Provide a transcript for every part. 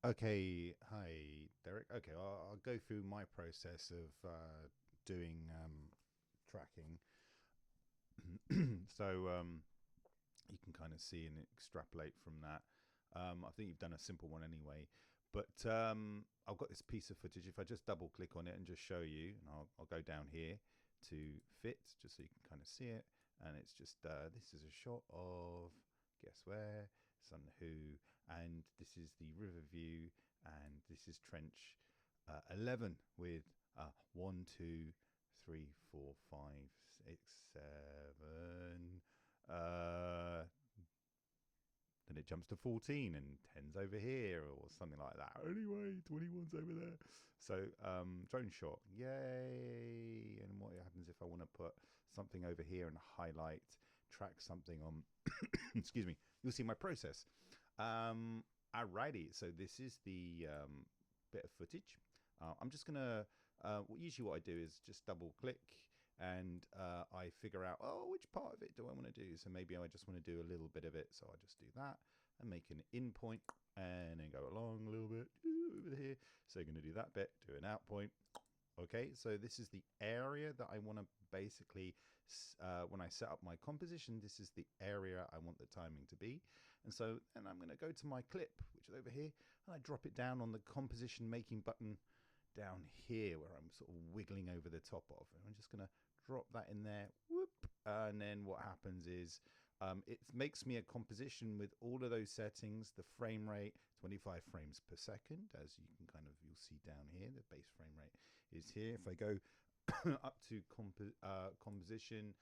Okay, hi Derek. Okay, I'll go through my process of doing tracking. So you can kind of see and extrapolate from that. I think you've done a simple one anyway, but I've got this piece of footage. If I just double click on it and just show you, and I'll go down here to fit, just so you can kind of see it. And it's just this is a shot of guess where, Sun Who, and this is the river view, and this is trench 11 with 1, 2, 3, 4, 5, 6, 7. Then it jumps to 14 and 10's over here or something like that. Anyway, 21's over there. So drone shot, yay. And what happens if I want to put something over here and highlight, track something on, excuse me, you'll see my process. Alrighty, so this is the bit of footage. I'm just gonna, usually what I do is just double click and I figure out, oh, which part of it do I want to do? So maybe I just want to do a little bit of it. So I just do that and make an in point and then go along a little bit over here. So you're going to do that bit, do an out point. Okay, so this is the area that I want to basically, when I set up my composition, this is the area I want the timing to be. And so, and I'm going to go to my clip, which is over here, and I drop it down on the composition making button down here where I'm sort of wiggling over the top of. And I'm just going to drop that in there. Whoop. And then what happens is it makes me a composition with all of those settings, the frame rate, 25 frames per second, as you can kind of, you'll see down here, the base frame rate is here. If I go up to composition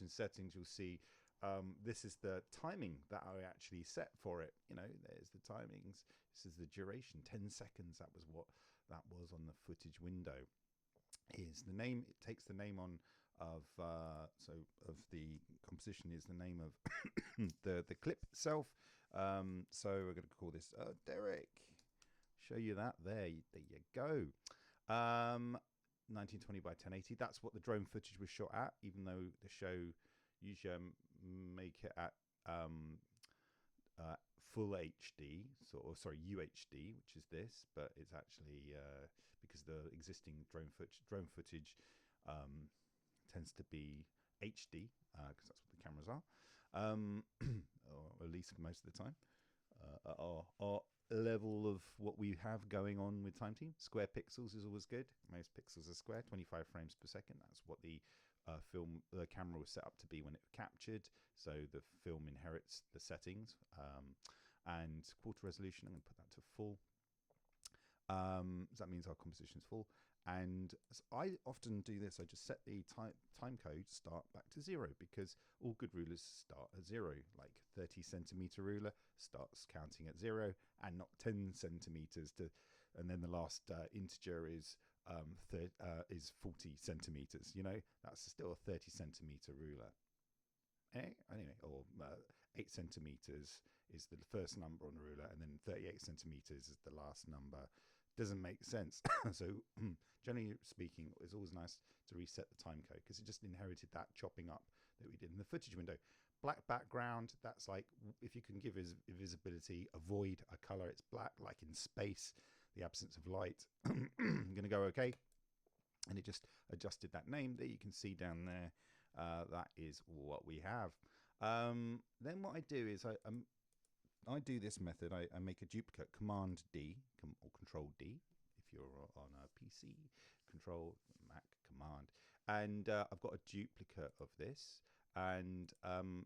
settings, you'll see this is the timing that I actually set for it. You know, there's the timings. This is the duration, 10 seconds. That was what that was on the footage window. Is the name, it takes the name on of of the composition is the name of the clip itself. So we're going to call this Derek. Show you that there you go. 1920 by 1080. That's what the drone footage was shot at, even though the show usually make it at full HD, sorry, UHD, which is this, but it's actually because the existing drone footage tends to be HD because that's what the cameras are, or at least most of the time. Our level of what we have going on with time team, square pixels is always good. Most pixels are square, 25 frames per second. That's what the the camera was set up to be when it captured. So the film inherits the settings, and quarter resolution. I'm going to put that to full. So that means our composition is full. And I often do this. I just set the time code start back to 0 because all good rulers start at 0. Like 30 centimeter ruler starts counting at 0 and not 10 centimeters to, and then the last integer is 40 centimeters. You know, that's still a 30 centimeter ruler. Anyway, or 8 centimeters is the first number on the ruler, and then 38 centimeters is the last number. Doesn't make sense. So generally speaking, it's always nice to reset the time code because it just inherited that chopping up that we did in the footage window. Black background, that's like if you can give visibility, avoid a color, it's black, like in space, the absence of light. I'm going to go okay. And it just adjusted that name there. You can see down there. That is what we have. Then what I do is I do this method. I make a duplicate, Command D or Control D if you're on a PC, Control Mac Command, and I've got a duplicate of this. And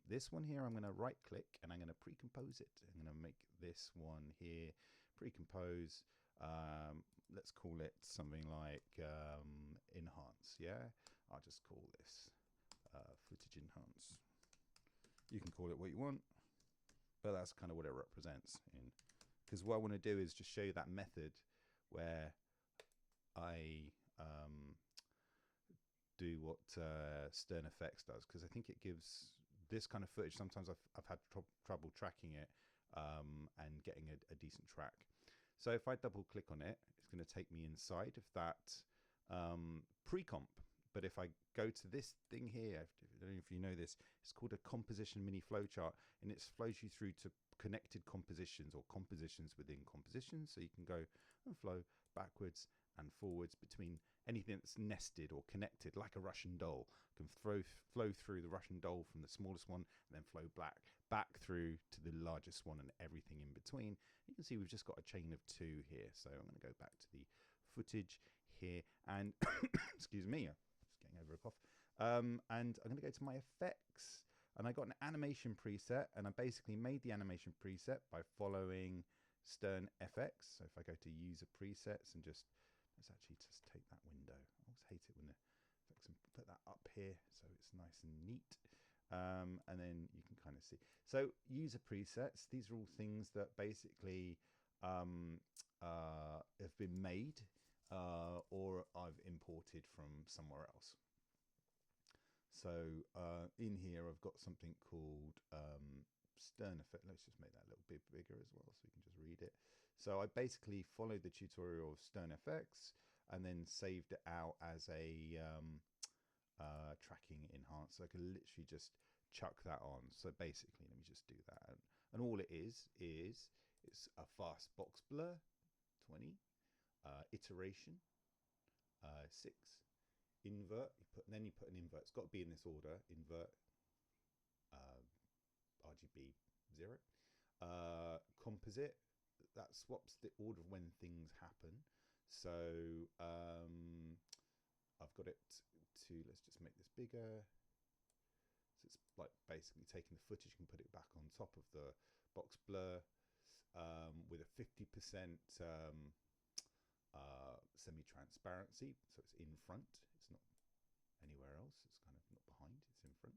this one here, I'm going to right click and I'm going to pre-compose it. I'm going to make this one here, pre-compose. Let's call it something like enhance. Yeah, I'll just call this footage enhance. You can call it what you want, but that's kind of what it represents. Because what I want to do is just show you that method where I do what Stern Effects does, because I think it gives this kind of footage. Sometimes I've had trouble tracking it and getting a decent track. So if I double click on it, it's going to take me inside of that pre-comp. But if I go to this thing here, I don't know if you know this, it's called a composition mini flowchart, and it flows you through to connected compositions or compositions within compositions. So you can go and flow backwards and forwards between anything that's nested or connected, like a Russian doll. You can flow through the Russian doll from the smallest one and then flow back through to the largest one and everything in between. You can see we've just got a chain of 2 here. So I'm going to go back to the footage here and excuse me, just getting over a cough. And I'm going to go to my effects, and I got an animation preset, and I basically made the animation preset by following Stern FX. So if I go to user presets and let's actually just take that window. I always hate it when the effects, and put that up here so it's nice and neat. And then you can kind of see. So user presets, these are all things that basically have been made or I've imported from somewhere else. So in here I've got something called Stern Effect. Let's just make that a little bit bigger as well so we can just read it. So I basically followed the tutorial of Stern FX and then saved it out as a tracking enhancer. I can literally just chuck that on. So basically, let me just do that. And all it is it's a fast box blur, 20, iteration, 6, invert, then you put an invert. It's got to be in this order. Invert, RGB 0. Composite, that swaps the order of when things happen. So I've got it to, let's just make this bigger. So it's like basically taking the footage and put it back on top of the box blur with a 50% semi-transparency. So it's in front. It's not anywhere else. It's kind of not behind. It's in front.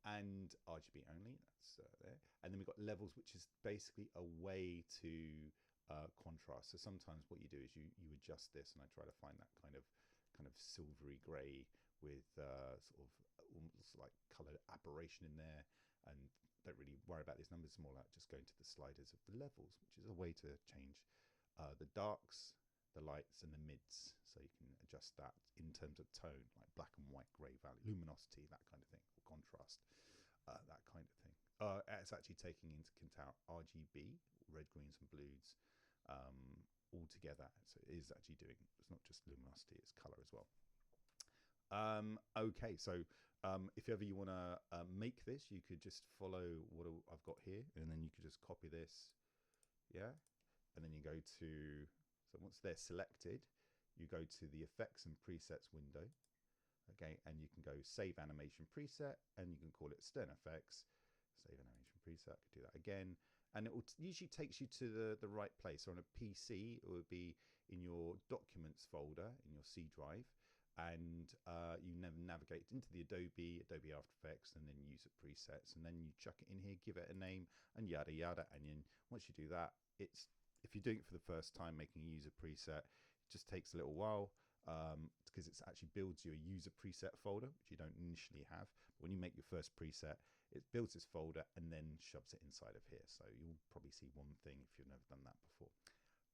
And RGB only. That's there. And then we've got levels, which is basically a way to contrast. So sometimes what you do is you adjust this, and I try to find that kind of silvery grey with sort of almost like color aberration in there, and don't really worry about these numbers. It's more like just going to the sliders of the levels, which is a way to change the darks, the lights, and the mids. So you can adjust that in terms of tone, like black and white, grey value, luminosity, that kind of thing, or contrast, that kind of thing. It's actually taking into account RGB, red, greens, and blues, all together. So it is actually doing, it's not just luminosity, it's color as well. Okay, so if ever you want to make this, you could just follow what I've got here, and then you could just copy this, yeah, and then you go to, so once they're selected, you go to the effects and presets window, okay, and you can go save animation preset, and you can call it Stern FX, save animation preset. I could do that again, and it will usually takes you to the right place. So on a PC, it would be in your documents folder in your C drive, and you navigate into the Adobe After Effects, and then user presets, and then you chuck it in here, give it a name, and yada yada. And then once you do that, it's, if you're doing it for the first time, making a user preset, it just takes a little while because it actually builds you a user preset folder, which you don't initially have. But when you make your first preset, it builds this folder and then shoves it inside of here. So you'll probably see one thing if you've never done that before.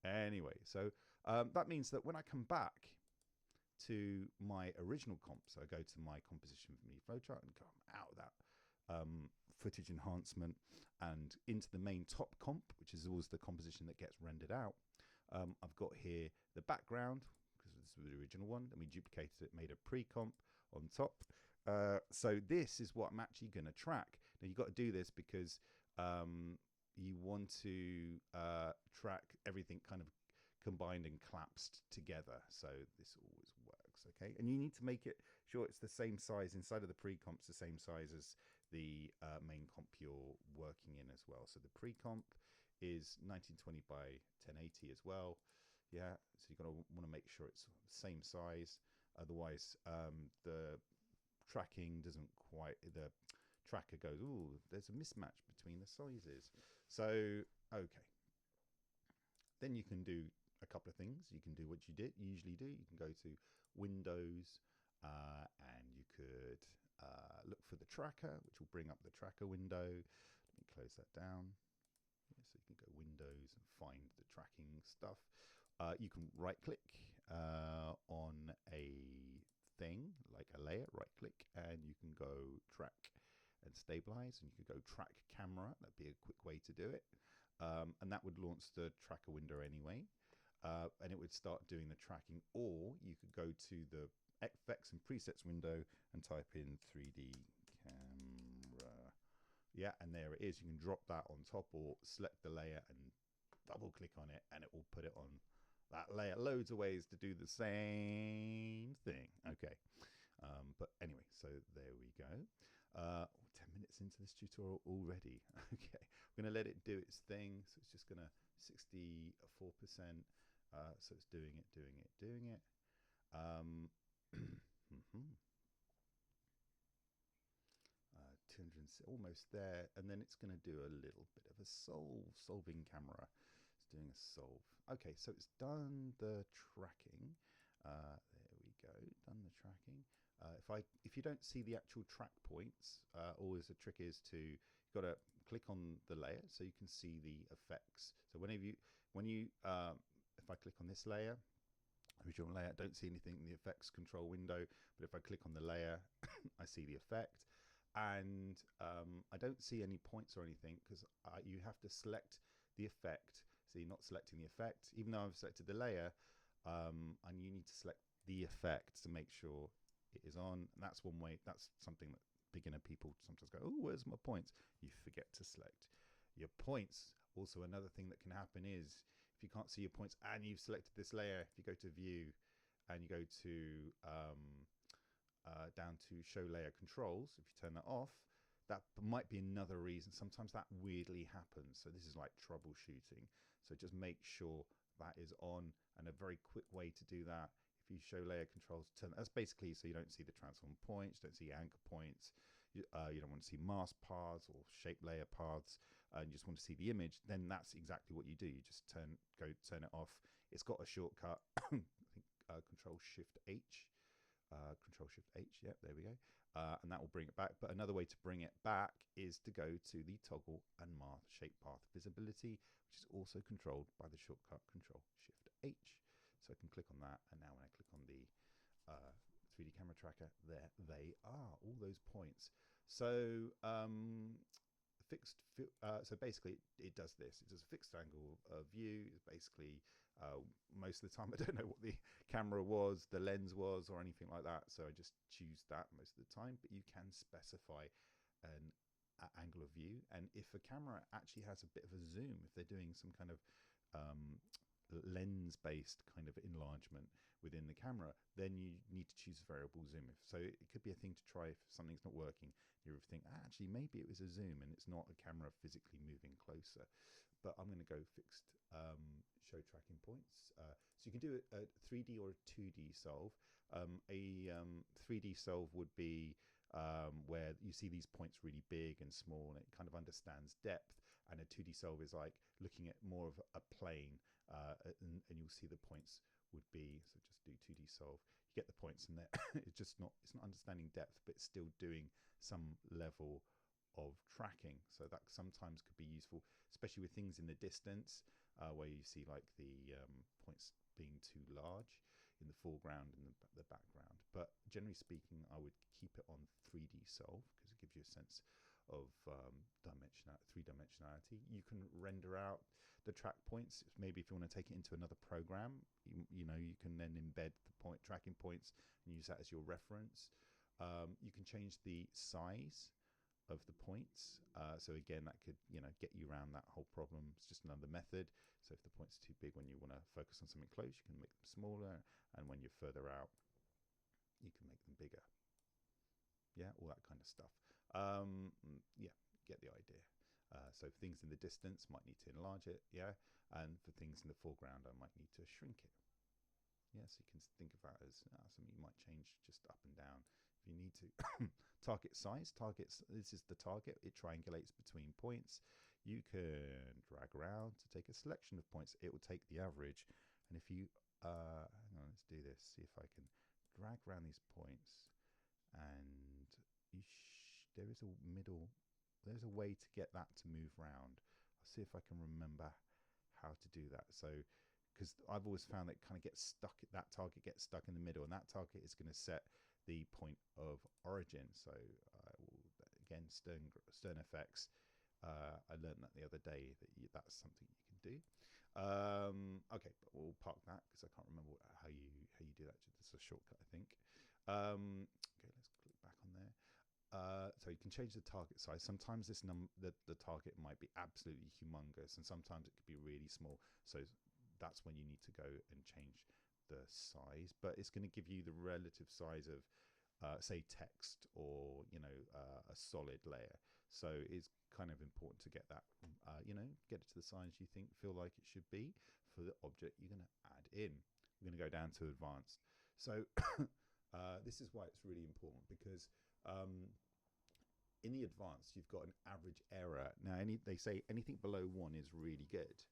Anyway, so that means that when I come back to my original comp, so I go to my composition for me flowchart and come out of that footage enhancement and into the main top comp, which is always the composition that gets rendered out. I've got here the background, because this was the original one, then we duplicated it, made a pre-comp on top. So this is what I'm actually going to track. Now you've got to do this because you want to track everything kind of combined and collapsed together. So this always works, okay? And you need to make it sure it's the same size inside of the pre-comp's the same size as the main comp you're working in as well. So the pre-comp is 1920 by 1080 as well. Yeah, so you're going to want to make sure it's the same size. Otherwise, the tracking doesn't quite, the tracker goes, ooh, there's a mismatch between the sizes. So, okay. Then you can do a couple of things. You can do what you usually do. You can go to Windows and you could look for the tracker, which will bring up the tracker window. Let me close that down. Yeah, so you can go Windows and find the tracking stuff. You can right click on a thing like a layer, right click, and you can go track, and stabilize, and you could go track camera. That'd be a quick way to do it. And that would launch the tracker window anyway. And it would start doing the tracking, or you could go to the effects and presets window and type in 3D camera. Yeah, and there it is. You can drop that on top or select the layer and double click on it, and it will put it on that layer. Loads of ways to do the same thing. Okay. But anyway, so there we go. 10 minutes into this tutorial already. Okay, I'm going to let it do its thing. So it's just going to 64%. So it's doing it. 200, almost there, and then it's going to do a little bit of a solving camera. It's doing a solve. Okay, so it's done the tracking. There we go, done the tracking. If you don't see the actual track points, always the trick is to, you've got to click on the layer so you can see the effects. So if I click on this layer, original layer, I don't see anything in the effects control window, but if I click on the layer, I see the effect. And I don't see any points or anything, because you have to select the effect. So you're not selecting the effect, even though I've selected the layer, and you need to select the effect to make sure it is on. And that's one way. That's something that beginner people sometimes go, oh, where's my points? You forget to select your points. Also, another thing that can happen is if you can't see your points and you've selected this layer, if you go to view and you go to down to show layer controls, if you turn that off, that might be another reason. Sometimes that weirdly happens. So this is like troubleshooting. So just make sure that is on, and a very quick way to do that, if you show layer controls, that's basically so you don't see the transform points, don't see anchor points, you don't want to see mask paths or shape layer paths, and you just want to see the image, then that's exactly what you do. You just turn it off. It's got a shortcut. I think Control Shift H. Yeah, there we go. And that will bring it back. But another way to bring it back is to go to the toggle and mask shape path visibility, which is also controlled by the shortcut Control Shift H. So I can click on that, and now when I click on the 3D camera tracker, there they are, all those points. So so basically it does this. It does a fixed angle view. Basically, most of the time I don't know what the camera was, the lens was, or anything like that, so I just choose that most of the time. But you can specify an angle of view, and if a camera actually has a bit of a zoom, if they're doing some kind of lens-based kind of enlargement within the camera, then you need to choose a variable zoom. So it could be a thing to try if something's not working. You think, actually, maybe it was a zoom and it's not a camera physically moving closer. But I'm going to go fixed show tracking points. So you can do a 3D or a 2D solve. A 3D solve would be where you see these points really big and small, and it kind of understands depth. And a 2D solve is like looking at more of a plane, and you'll see the points would be, so just do 2D solve. You get the points, and it's not understanding depth, but it's still doing some level of tracking. So that sometimes could be useful, especially with things in the distance, where you see like the points being too large in the foreground and the background. But generally speaking, I would keep it on 3D solve, because it gives you a sense of three-dimensionality. You can render out the track points. Maybe if you want to take it into another program, you can then embed the tracking points and use that as your reference. You can change the size of the points. So again, that could get you around that whole problem. It's just another method. So if the point's too big when you want to focus on something close, you can make them smaller, and when you're further out, you can make them bigger. Yeah, all that kind of stuff. Yeah, get the idea. So for things in the distance, might need to enlarge it, yeah, and for things in the foreground, I might need to shrink it. Yeah, so you can think of that as something you might change just up and down if you need to. Target size. This is the target. It triangulates between points. You can drag around to take a selection of points. It will take the average, and if you hang on, let's do this. See if I can drag around these points, and there is a middle. There's a way to get that to move round. I'll see if I can remember how to do that. So, because I've always found that kind of gets stuck. That target gets stuck in the middle, and that target is going to set the point of origin. So I will again, Stern FX. I learned that the other day that that's something you can do. Okay, but we'll park that because I can't remember how you do that. It's a shortcut, I think. Okay, let's click back on there. So you can change the target size. Sometimes the target might be absolutely humongous, and sometimes it could be really small. So that's when you need to go and change the size. But it's going to give you the relative size of, say, text or a solid layer. So it's kind of important to get that, get it to the size you feel like it should be for the object you're going to add in. We're going to go down to advanced. So this is why it's really important, because in the advanced you've got an average error. Now they say anything below 1 is really good,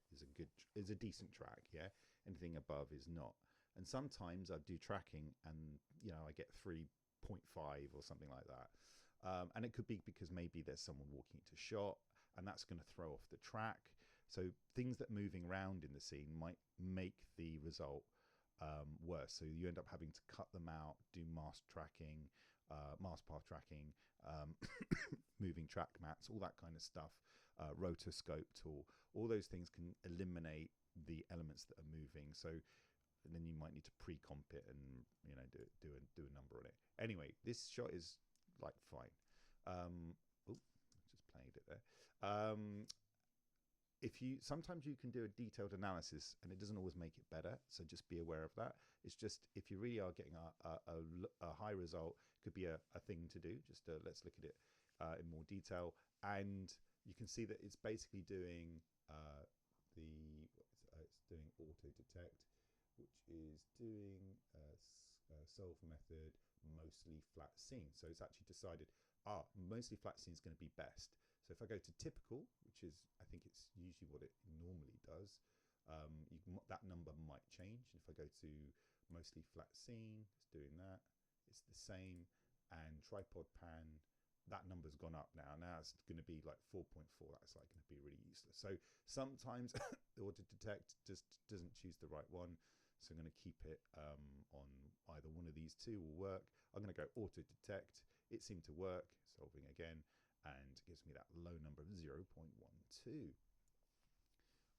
is a decent track. Yeah, anything above is not. And sometimes I do tracking and I get 3.5 or something like that. And it could be because maybe there's someone walking into shot and that's going to throw off the track. So things that moving around in the scene might make the result worse. So you end up having to cut them out, do mask tracking, mask path tracking, moving track mats, all that kind of stuff, rotoscope tool. All those things can eliminate the elements that are moving. So and then you might need to pre-comp it and do a number on it. Anyway, this shot is like fine. Just played it there. Sometimes you can do a detailed analysis and it doesn't always make it better, so just be aware of that. It's just if you really are getting a high result, could be a thing to do. Just let's look at it in more detail, and you can see that it's basically doing it's doing auto detect, which is doing solve method mostly flat scene. So it's actually decided mostly flat scene is going to be best. So if I go to typical, which is I think it's usually what it normally does, that number might change. If I go to mostly flat scene, it's doing that, it's the same. And tripod pan, that number's gone up now. Now it's going to be like 4.4. That's like going to be really useless. So sometimes the auto detect just doesn't choose the right one. So I'm going to keep it on either one of these two will work. I'm going to go auto detect. It seemed to work, solving again, and it gives me that low number of 0.12.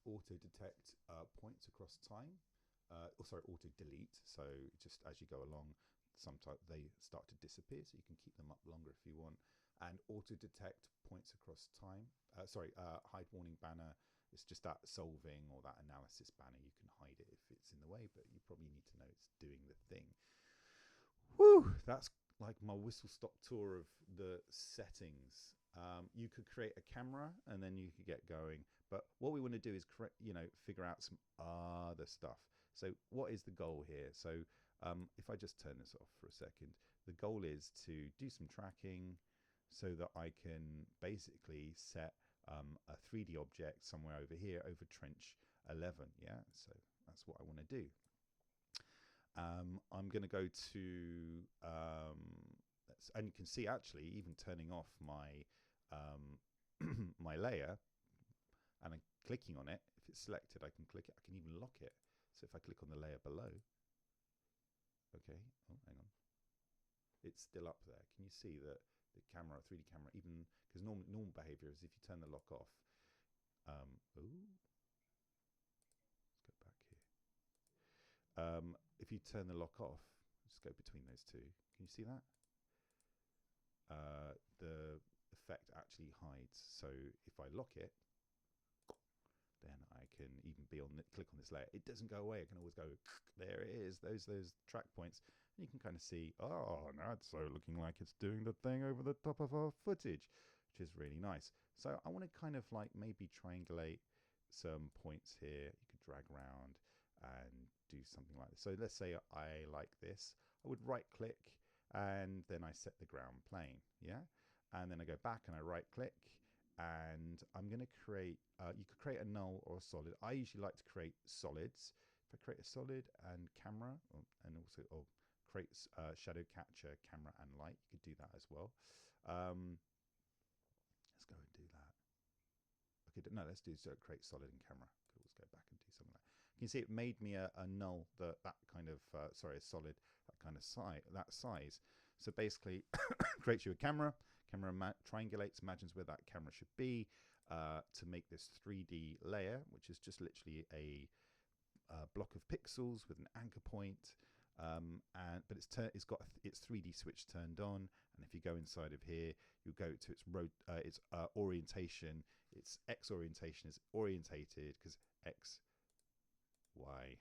Auto detect points across time. Auto delete. So just as you go along, sometimes they start to disappear, so you can keep them up longer if you want. And auto detect points across time. Hide warning banner. It's just that solving or that analysis banner. You can hide it if it's in the way, but you probably need to know it's doing the thing. Whew, that's like my whistle-stop tour of the settings. You could create a camera and then you could get going. But what we want to do is figure out some other stuff. So what is the goal here? So if I just turn this off for a second, the goal is to do some tracking so that I can basically set a 3D object somewhere over here over trench 11. Yeah, so that's what I want to do. I'm going to go to and you can see actually even turning off my my layer, and I'm clicking on it. If it's selected, I can click it. I can even lock it. So if I click on the layer below, okay, hang on, it's still up there. Can you see that the camera, 3D camera, even because normal behavior is if you turn the lock off. Let's go back here. If you turn the lock off, just go between those two. Can you see that? The effect actually hides. So if I lock it, then I can even click on this layer. It doesn't go away. I can always go, there it is. Those track points. And you can kind of see, now it's looking like it's doing the thing over the top of our footage, which is really nice. So I want to kind of like maybe triangulate some points here. You could drag around and do something like this. So let's say I like this. I would right click and then I set the ground plane. Yeah. And then I go back and I right click and I'm going to create, you could create a null or a solid. I usually like to create solids. If I create a solid and camera and also create shadow capture, camera and light, you could do that as well. Let's go and do that. Okay, no, let's do create solid and camera. Let's go back and do something like that. You can see it made me a null, a solid, that kind of size. So basically creates you a camera, Camera triangulates, imagines where that camera should be to make this 3D layer, which is just literally a block of pixels with an anchor point. But it's got its 3D switch turned on, and if you go inside of here, you go to its orientation. Its X orientation is orientated because X, Y,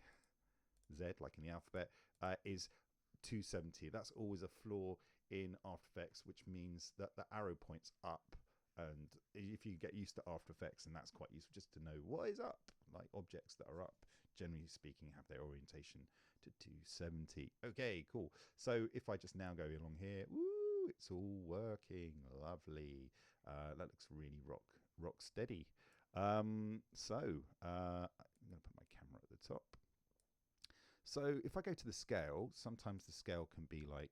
Z, like in the alphabet, is 270. That's always a flaw in After Effects, which means that the arrow points up. And if you get used to After Effects, and that's quite useful just to know what is up, like objects that are up, generally speaking, have their orientation to 270. Okay, cool. So if I just now go along here, woo, it's all working, lovely. That looks really rock steady. I'm going to put my camera at the top. So if I go to the scale, sometimes the scale can be like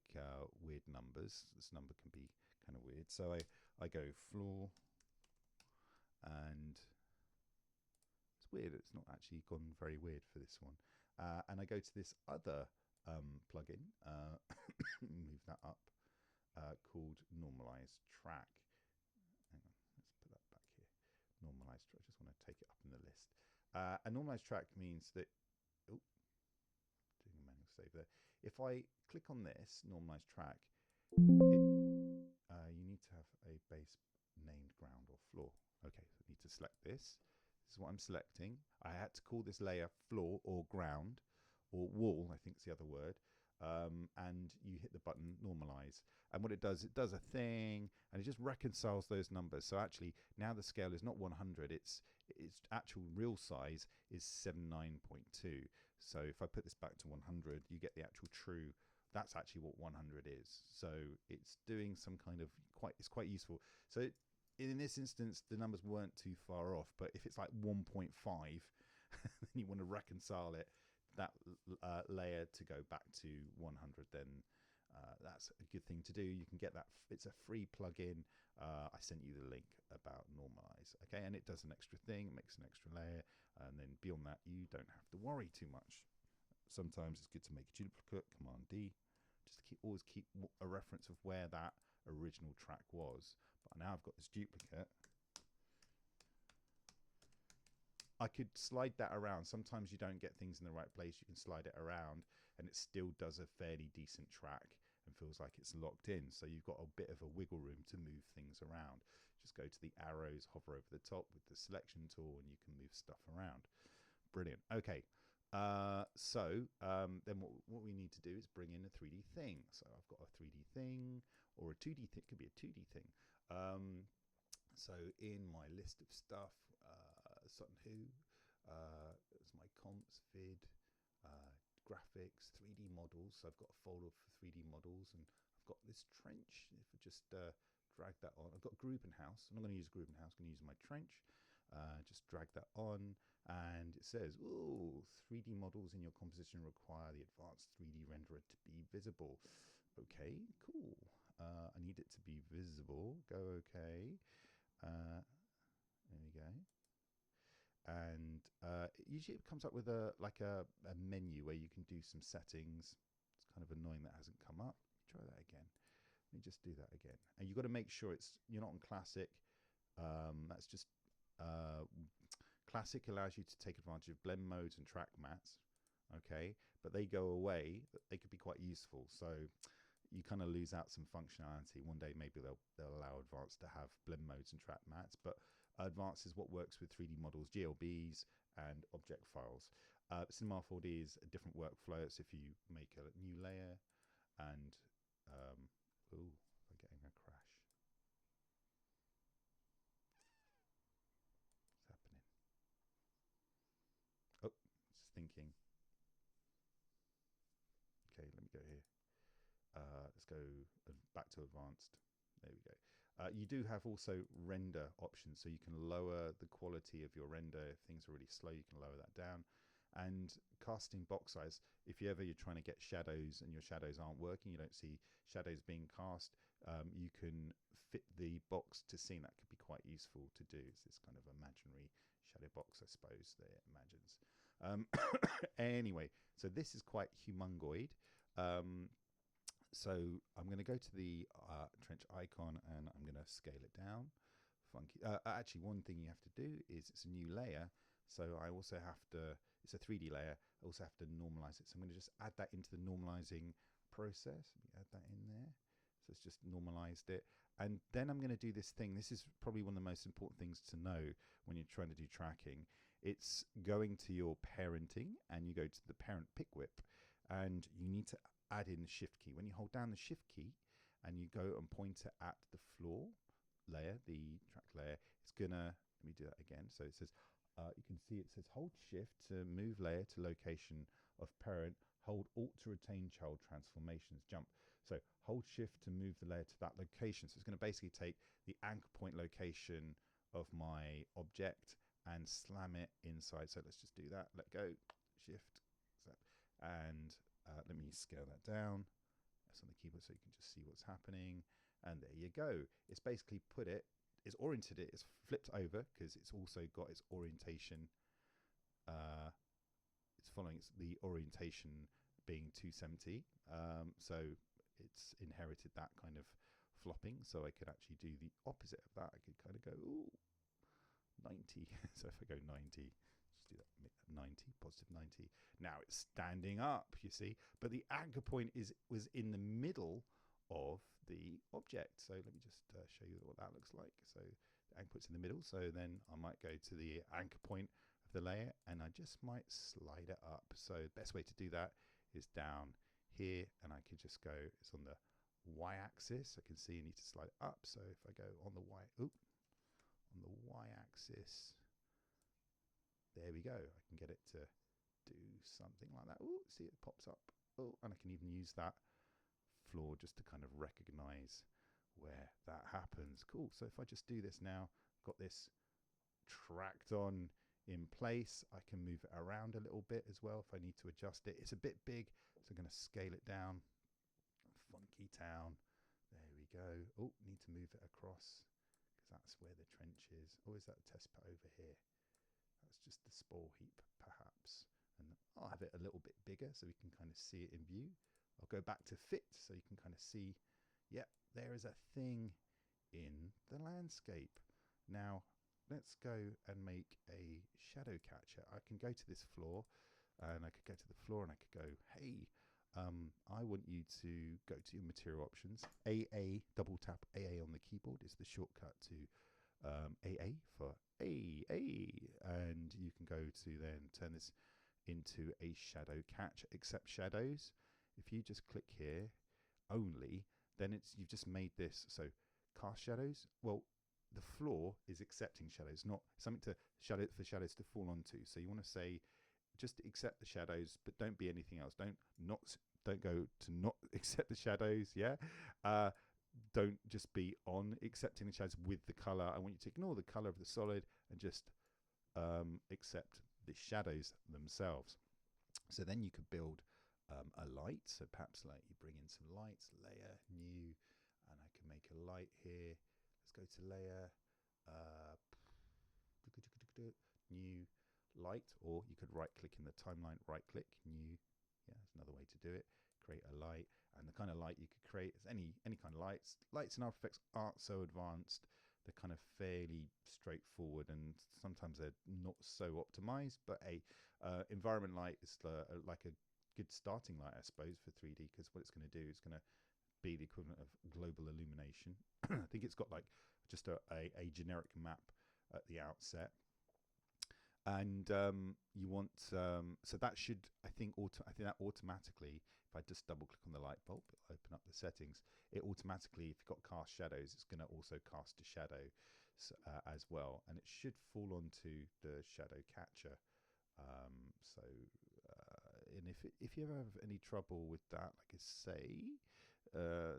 weird numbers. This number can be kind of weird. So I go floor, and it's weird. It's not actually gone very weird for this one. And I go to this other plugin, move that up, called Normalize Track. Hang on, let's put that back here. Normalize Track. I just want to take it up in the list. A Normalize Track means that, oh, doing a manual save there. If I click on this Normalize Track, you need to have a base named ground or floor. Okay, so I need to select this. This is what I'm selecting. I had to call this layer floor or ground or wall, I think is the other word. And you hit the button normalize. And what it does a thing, and it just reconciles those numbers. So actually now the scale is not 100, its actual real size is 79.2. So if I put this back to 100, you get the actual true. That's actually what 100 is. So it's doing some kind of it's quite useful. So in this instance, the numbers weren't too far off, but if it's like 1.5, then you want to reconcile that layer to go back to 100, then that's a good thing to do. You can get that. It's a free plugin. I sent you the link about Normalize. Okay, and it does an extra thing, it makes an extra layer, and then beyond that, you don't have to worry too much. Sometimes it's good to make a duplicate, Command D, just to always keep a reference of where that original track was. But now I've got this duplicate. I could slide that around. Sometimes you don't get things in the right place. You can slide it around and it still does a fairly decent track and feels like it's locked in. So you've got a bit of a wiggle room to move things around. Just go to the arrows, hover over the top with the selection tool, and you can move stuff around. Brilliant. Okay. Then what we need to do is bring in a 3D thing. So I've got a 3D thing or a 2D thing. It could be a 2D thing. So in my list of stuff, Sutton Who, there's my comps, vid, graphics, 3D models. So I've got a folder for 3D models, and I've got this trench. If I just drag that on, I've got Grubenhaus. I'm not going to use Grubenhaus, I'm going to use my trench. Just drag that on, and it says, "Oh, 3D models in your composition require the advanced 3D renderer to be visible." Okay, cool. I need it to be visible. Go OK. There we go. And usually it comes up with a menu where you can do some settings. It's kind of annoying that hasn't come up. Try that again. Let me just do that again. And you've got to make sure you're not on classic. That's just classic allows you to take advantage of blend modes and track mats. Okay, but they go away. They could be quite useful. So you kind of lose out some functionality. One day maybe they'll allow advanced to have blend modes and track mats, but advanced is what works with 3D models, GLBs, and object files. Cinema 4D is a different workflow. It's if you make a new layer and I'm getting a crash. What's happening? Oh, it's thinking. Okay, let me go here. Let's go back to advanced. There we go. You do have also render options, so you can lower the quality of your render. If things are really slow, you can lower that down. And casting box size, if you're trying to get shadows and your shadows aren't working, you don't see shadows being cast, you can fit the box to scene. That could be quite useful to do. It's this kind of imaginary shadow box, I suppose, that it imagines. Anyway, so this is quite humongoid. So I'm going to go to the trench icon and I'm going to scale it down. Funky. Actually, one thing you have to do is it's a new layer. So I also have to, it's a 3D layer. I also have to normalize it. So I'm going to just add that into the normalizing process. Let me add that in there. So it's just normalized it. And then I'm going to do this thing. This is probably one of the most important things to know when you're trying to do tracking. It's going to your parenting and you go to the parent pick whip and you need to add in the shift key. When you hold down the shift key and you go and point it at the floor layer, the track layer, it's gonna, let me do that again. So it says, you can see it says hold shift to move layer to location of parent, hold alt to retain child transformations, jump. So hold shift to move the layer to that location. So it's going to basically take the anchor point location of my object and slam it inside. So let's just do that. Let go, shift, and let me scale that down. That's on the keyboard so you can just see what's happening. And there you go. It's basically put it, it's oriented it, it's flipped over because it's also got its orientation. It's following the orientation being 270. So it's inherited that kind of flopping. So I could actually do the opposite of that. I could kind of go, ooh, 90. So if I go 90, just do that 90, positive 90. Now it's standing up, you see, but the anchor point was in the middle of the object. So let me just show you what that looks like. So the anchor point's in the middle. So then I might go to the anchor point of the layer and I just might slide it up. So the best way to do that is down here, and I can just go, it's on the y-axis. I can see you need to slide it up. So if I go on the on the y-axis, there we go. I can get it to do something like that. Oh, see, it pops up. Oh, and I can even use that floor just to kind of recognize where that happens. Cool. So if I just do this now, got this tracked on in place, I can move it around a little bit as well if I need to adjust it. It's a bit big, so I'm going to scale it down. Funky town. There we go. Oh, need to move it across because that's where the trench is. Oh, is that the test pad over here? That's just the spore heap, perhaps. And I'll have it a little bit bigger so we can kind of see it in view. I'll go back to fit so you can kind of see, yeah, there is a thing in the landscape. Now, let's go and make a shadow catcher. I can go to this floor and I could go to the floor and I could go, hey, I want you to go to your material options. AA, double tap AA on the keyboard is the shortcut to AA for AA, and you can go to then turn this into a shadow catch, accept shadows. If you just click here only, then you've just made this. So cast shadows, well, the floor is accepting shadows, not something for shadows to fall onto. So you want to say just accept the shadows, but don't be anything else. Don't go to not accept the shadows. Yeah. Don't just be on accepting the shadows with the color. I want you to ignore the color of the solid and just accept the shadows themselves. So then you could build a light. So perhaps like you bring in some lights, layer, new, and I can make a light here. Let's go to layer, new light, or you could right click in the timeline, right click, new. Yeah, that's another way to do it. Create a light, and the kind of light you could create is any kind of lights. Lights in After Effects aren't so advanced. They're kind of fairly straightforward, and sometimes they're not so optimized. But a environment light is like a good starting light, I suppose, for 3D, because what it's going to do is going to be the equivalent of global illumination. I think it's got like just a generic map at the outset. And you want so that should, I think that automatically, if I just double click on the light bulb, it'll open up the settings. It automatically, if you've got cast shadows, it's going to also cast a shadow as well, and it should fall onto the shadow catcher. And if you ever have any trouble with that, like I say,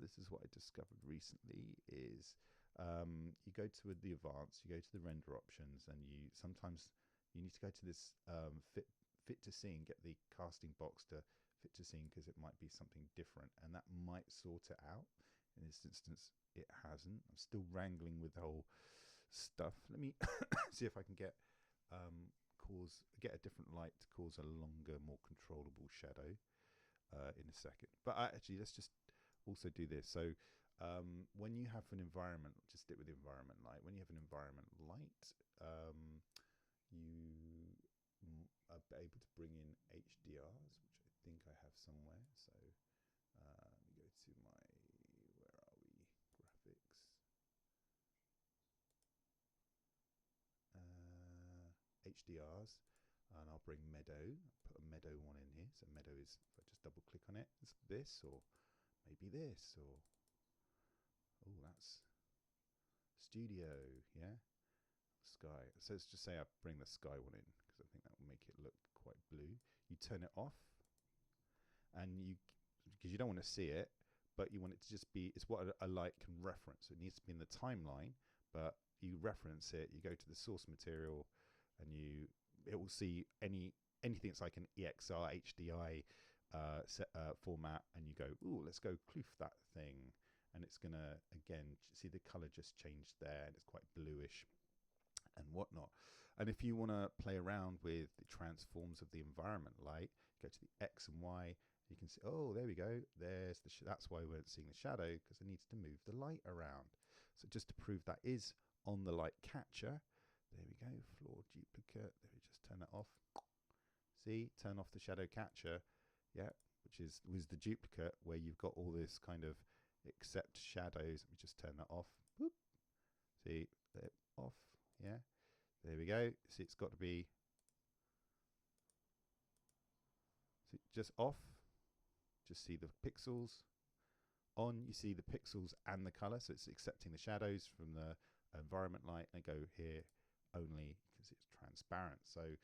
this is what I discovered recently is you go to the advanced, you go to the render options, and sometimes you need to go to this fit to scene, get the casting box to fit to scene, because it might be something different, and that might sort it out. In this instance, it hasn't. I'm still wrangling with the whole stuff. Let me see if I can get a different light to cause a longer, more controllable shadow in a second. But actually, let's just also do this. So when you have an environment, just stick with the environment light. When you have an environment light, you are able to bring in HDRs, which I think I have somewhere. So let me go to my, where are we? Graphics. HDRs, and I'll bring Meadow. Put a Meadow one in here. So Meadow is, if I just double click on it, it's this, or maybe this, or oh, that's Studio, yeah, Sky. So let's just say I bring the Sky one in because I think that will make it look quite blue. You turn it off, and you, because you don't want to see it, but you want it to just be, it's what a light can reference. It needs to be in the timeline, but you reference it, you go to the source material, and it will see anything that's like an EXR HDI format, and you go, ooh, let's go kloof that thing, and it's gonna, again, see the color just changed there, and it's quite bluish and whatnot. And if you want to play around with the transforms of the environment light, go to the X and Y, you can see, oh, there we go, there's the that's why we weren't seeing the shadow, because it needs to move the light around. So just to prove that is on the light catcher, there we go, floor duplicate, there we just turn that off. See, turn off the shadow catcher, yeah, which was the duplicate where you've got all this kind of accept shadows. Let me just turn that off. Whoop. See, off, yeah, there we go. See, it's got to be, see, just off, just see the pixels. On, you see the pixels and the color, so it's accepting the shadows from the environment light, and go here only because it's transparent. So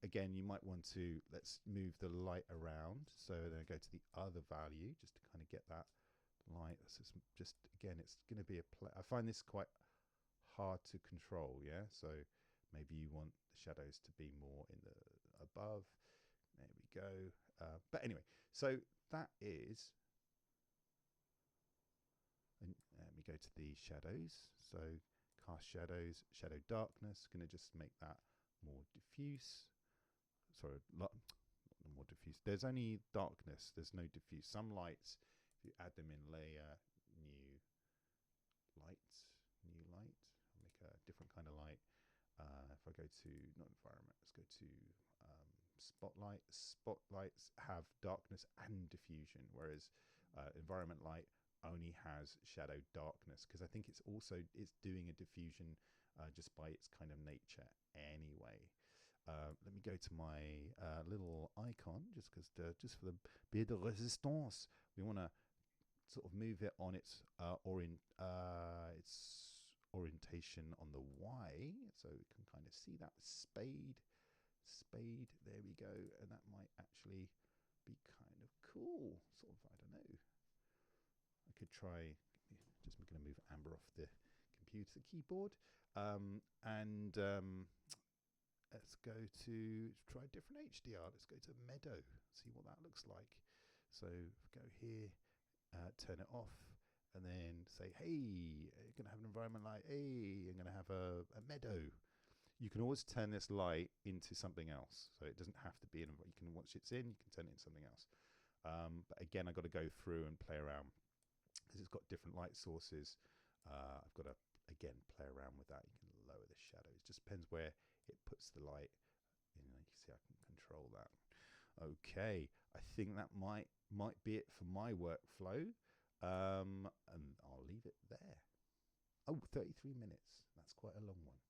again, you might want to, let's move the light around, so then go to the other value just to kind of get that light. This is just, again, it's going to be I find this quite hard to control, yeah, so maybe you want the shadows to be more in the above. There we go. But anyway, so that is, and let me go to the shadows. So cast shadows, shadow darkness, going to just make that more diffuse. Sorry, not more diffuse. There's only darkness, there's no diffuse. Some lights, if you add them in layer, new light, I'll make a different kind of light. If I go to, not environment, let's go to spotlight. Spotlights have darkness and diffusion, whereas environment light only has shadow darkness, because I think it's doing a diffusion just by its kind of nature anyway. Let me go to my little icon, just for the biais de résistance, we want to sort of move it on its orientation on the Y, so we can kind of see that spade. There we go, and that might actually be kind of cool. Sort of, I don't know. I could try. Just going to move Amber off the computer keyboard, and let's go to try a different HDR. Let's go to Meadow, see what that looks like. So go here, turn it off, and then say, hey, you're going to have an environment light. Hey, I'm going to have a Meadow. You can always turn this light into something else. So it doesn't have to be, you can, once it's in, you can turn it into something else. But again, I've got to go through and play around, because it's got different light sources. I've got to, again, play around with that. You can lower the shadows. It just depends where it puts the light. You know, you can see I can control that. Okay, I think that might be it for my workflow. And I'll leave it there. Oh, 33 minutes. That's quite a long one.